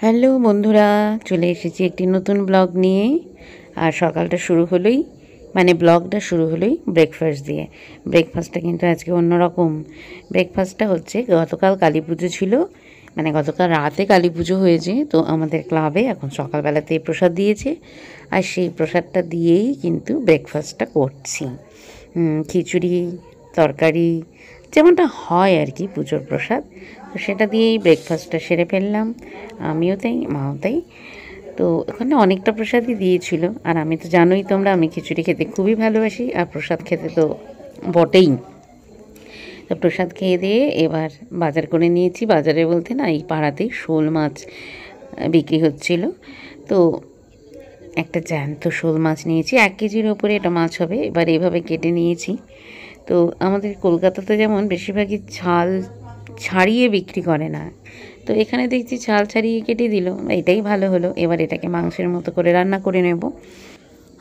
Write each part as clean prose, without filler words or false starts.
Hello বন্ধুরা, চলে এসেছি একটি নতুন ব্লগ নিয়ে। আর সকালটা শুরু হলোই, মানে ব্লগটা শুরু হলোই ব্রেকফাস্ট দিয়ে। ব্রেকফাস্টটা কিন্তু আজকে অন্যরকম। ব্রেকফাস্টটা হচ্ছে, গতকাল কালী পুজো ছিল, মানে গতকাল রাতে কালী পুজো হয়েছে, তো আমাদের ক্লাবে এখন সকালবেলাতেই প্রসাদ দিয়েছে। আর সেই প্রসাদটা দিয়েই কিন্তু ব্রেকফাস্টটা করছি। খিচুড়ি, তরকারি, যেমনটা হয় আর কি পুজোর প্রসাদ, তো সেটা দিয়েই ব্রেকফাস্টটা সেরে ফেললাম। আমিও তাই, মাও তাই। তো ওখানে অনেকটা প্রসাদই দিয়েছিল। আর আমি তো জানোই তোমরা, আমি খিচুড়ি খেতে খুবই ভালোবাসি, আর প্রসাদ খেতে তো বটেই। তো প্রসাদ খেয়ে দিয়ে এবার বাজার করে নিয়েছি। বাজারে বলতে না, এই পাড়াতেই শোল মাছ বিক্রি হচ্ছিল। তো একটা জ্যান্ত শোল মাছ নিয়েছি, 1 কেজির ওপরে এটা মাছ হবে। এবার এভাবে কেটে নিয়েছি। তো আমাদের কলকাতাতে যেমন বেশিরভাগই ছাল ছাড়িয়ে বিক্রি করে না, তো এখানে দেখছি ছাল ছাড়িয়ে কেটে দিল, এটাই ভালো হলো। এবার এটাকে মাংসের মতো করে রান্না করে নেব।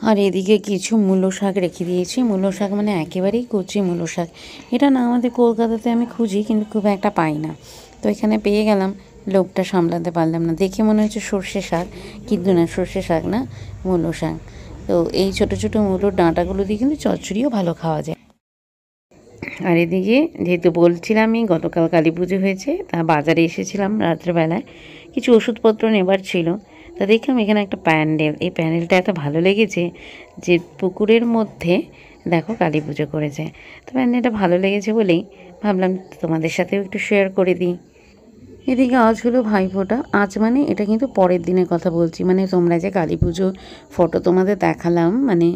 আর এদিকে কিছু মূলো শাক রেখে দিয়েছি। মূলো শাক মানে একেবারেই কচি মূলো শাক। এটা না আমাদের কলকাতাতে আমি খুঁজি, কিন্তু খুব একটা পাই না। তো এখানে পেয়ে গেলাম, লোভটা সামলাতে পারলাম না। দেখে মনে হচ্ছে সর্ষে শাক, কিন্তু না, সর্ষে শাক না, মূলো শাক। তো এই ছোটো ছোটো মূলোর ডাঁটাগুলো দিয়ে কিন্তু চচ্চড়িও ভালো খাওয়া যায়। আর এদিকে যেহেতু বলছিলামই গতকাল কালী পুজো হয়েছে, তা বাজারে এসেছিলাম রাত্রেবেলায়, কিছু ওষুধপত্র নেবার ছিল। তা দেখলাম এখানে একটা প্যান্ডেল, এই প্যান্ডেলটা এত ভালো লেগেছে যে পুকুরের মধ্যে দেখো কালী পুজো করেছে। তো প্যান্ডেলটা ভালো লেগেছে বলেই ভাবলাম তোমাদের সাথেও একটু শেয়ার করে দিই। এদিকে আজ হলো ভাইফোঁটা। আজ মানে এটা কিন্তু পরের দিনের কথা বলছি, মানে তোমরা যে কালী পুজো ফটো তোমাদের দেখালাম, মানে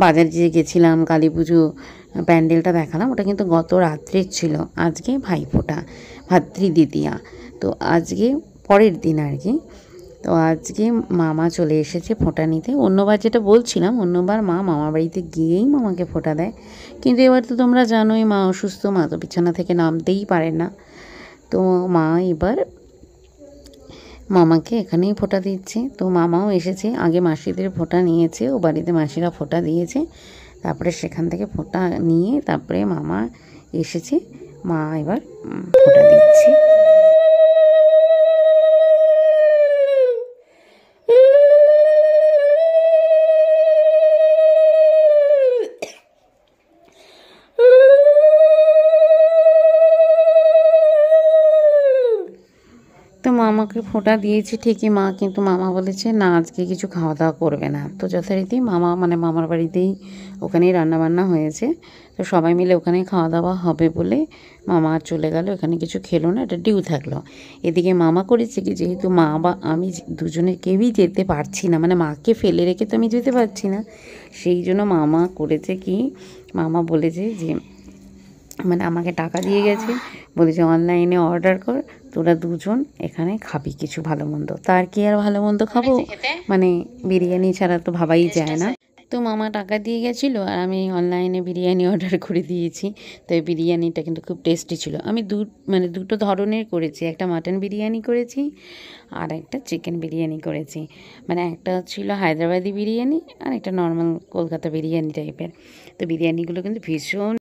বাজারে যে গেছিলাম কালী পুজো প্যান্ডেলটা দেখালাম, ওটা কিন্তু গত রাত্রের ছিল। আজকে ভাইফোঁটা, ভাতৃদ্বিতীয়া। তো আজকে পরের দিন আর কি। তো আজকে মামা চলে এসেছে ফোঁটা নিতে। অন্যবার যেটা বলছিলাম, অন্যবার মা মামার বাড়িতে গিয়েই মামাকে ফোঁটা দেয়, কিন্তু এবার তো তোমরা জানোই মা অসুস্থ, মা তো বিছানা থেকে নামতেই পারে না। তো মা এবার মামাকে এখানেই ফোঁটা দিচ্ছে। তো মামাও এসেছে, আগে মাসিদের ফোঁটা নিয়েছে, ও বাড়িতে মাসিরা ফোঁটা দিয়েছে, তারপরে সেখান থেকে ফোঁটা নিয়ে তারপরে মামা এসেছে। মা এবার ফোঁটা দিচ্ছে। তো মামাকে ফোঁটা দিয়েছি ঠিকই, মা কিন্তু মামা বলেছে না আজকে কিছু খাওয়া দাওয়া করবে না। তো যথারীতি মামা মানে মামার বাড়িতেই ওখানেই রান্নাবান্না হয়েছে, তো সবাই মিলে ওখানেই খাওয়া দাওয়া হবে বলে মামা চলে গেল, এখানে কিছু খেলো না, এটা ডিউ থাকলো। এদিকে মামা করেছে কি, যেহেতু মা বা আমি দুজনে কেউই যেতে পারছি না, মানে মাকে ফেলে রেখে তো আমি যেতে পারছি না, সেই জন্য মামা করেছে কি, মামা বলেছে যে, মানে আমাকে টাকা দিয়ে গেছে, বলেছে অনলাইনে অর্ডার কর, তোরা দুজন এখানে খাবি কিছু ভালো মন্দ। তার কি আর ভালো মন্দ খাবো, মানে বিরিয়ানি ছাড়া তো ভাবাই যায় না। তো মামা টাকা দিয়ে গেছিলো, আর আমি অনলাইনে বিরিয়ানি অর্ডার করে দিয়েছি। তো এই বিরিয়ানিটা কিন্তু খুব টেস্টি ছিল। আমি মানে দুটো ধরনের করেছি, একটা মাটন বিরিয়ানি করেছি আর একটা চিকেন বিরিয়ানি করেছি। মানে একটা ছিল হায়দ্রাবাদি বিরিয়ানি আর একটা নর্মাল কলকাতা বিরিয়ানি টাইপের। তো বিরিয়ানিগুলো কিন্তু ভীষণ